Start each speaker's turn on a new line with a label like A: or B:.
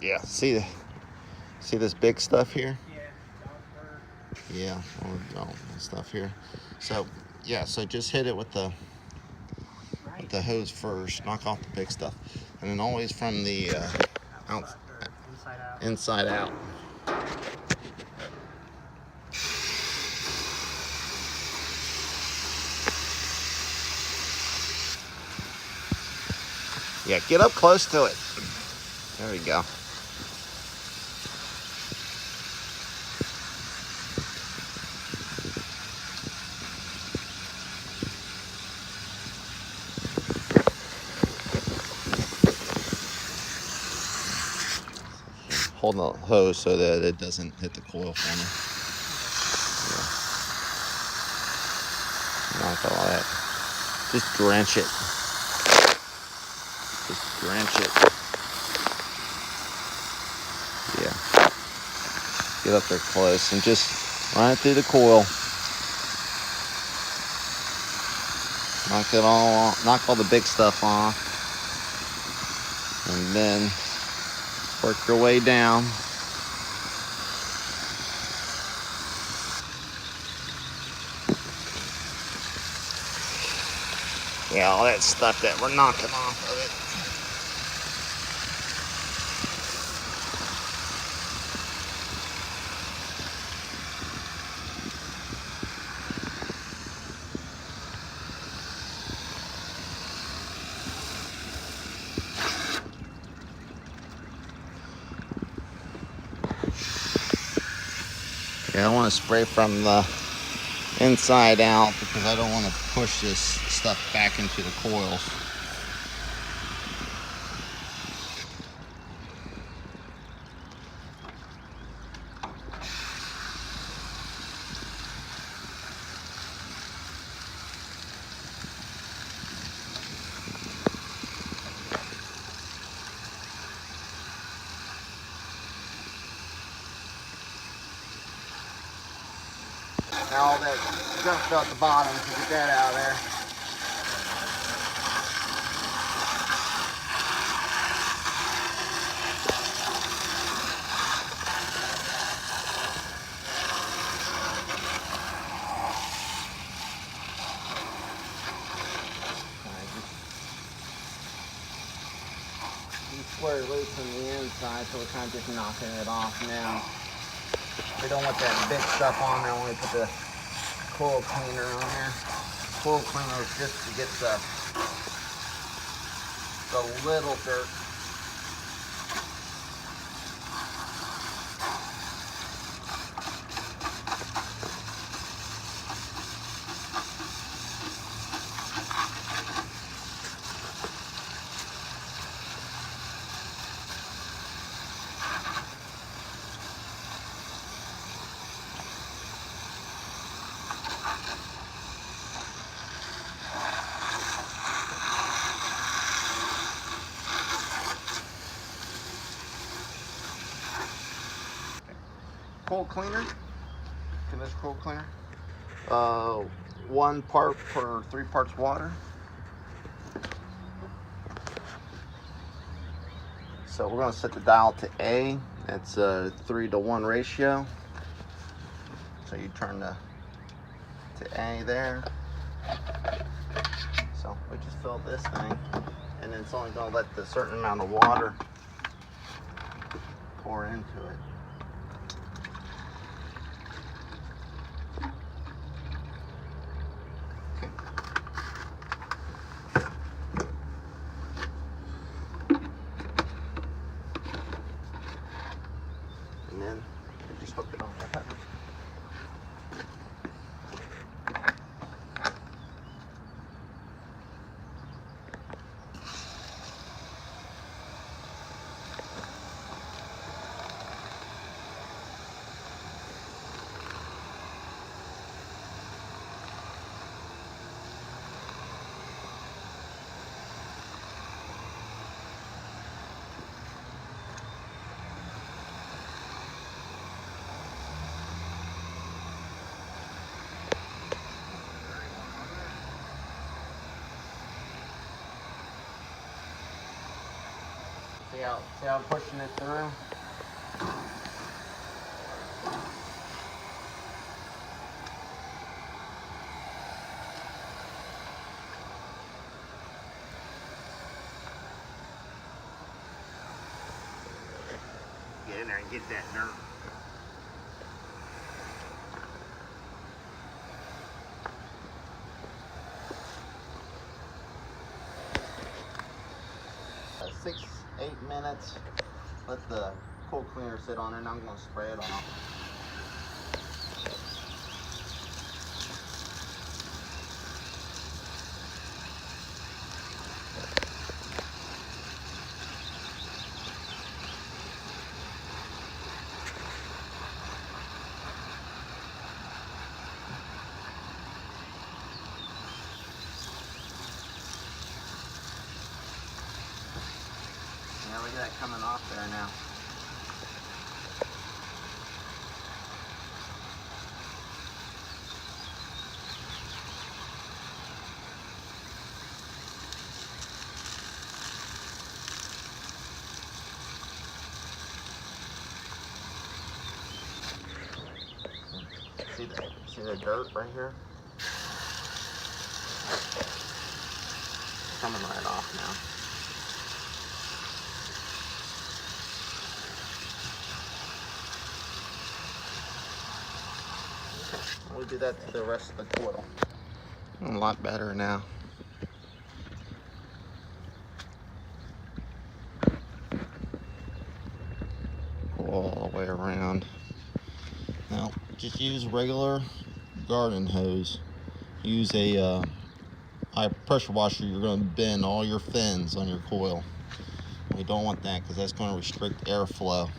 A: Yeah, see this big stuff here?
B: Yeah, dog fur.
A: Yeah, all the stuff here. So yeah, so just hit it with the hose first. Knock off the big stuff, and then always from the out,
B: Inside out.
A: inside out. Yeah, get up close to it. There we go. Hold the hose so that it doesn't hit the coil for me. Yeah. Knock all that. Just drench it. Just drench it. Yeah. Get up there close and just run it through the coil. Knock all the big stuff off. And then work your way down. Yeah, all that stuff that we're knocking off of it. Yeah, I want to spray from the inside out because I don't want to push this stuff back into the coils. Now all that junk fell at the bottom, so get that out of there. Square loose from the inside, so we're kind of just knocking it off now. We don't want that big stuff on there when we put the coil cleaner on there. Coil cleaner is just to get the little dirt. Coil cleaner. This coil cleaner. 1 part per 3 parts water. So we're going to set the dial to A. It's a 3-to-1 ratio. So you turn to A there. So we just fill this thing, and then it's only going to let the certain amount of water pour into it. And then you just hook it on the header. See how I'm pushing it through? Get in there and get that dirt. Six, 8 minutes. Let the cool cleaner sit on it, and I'm going to spray it off. Yeah, look at that coming off there now. See the dirt right here? It's coming right off now. We'll do that to the rest of the coil. A lot better now. Pull all the way around. Now, just use regular garden hose. Use a high pressure washer. You're going to bend all your fins on your coil. We don't want that because that's going to restrict airflow.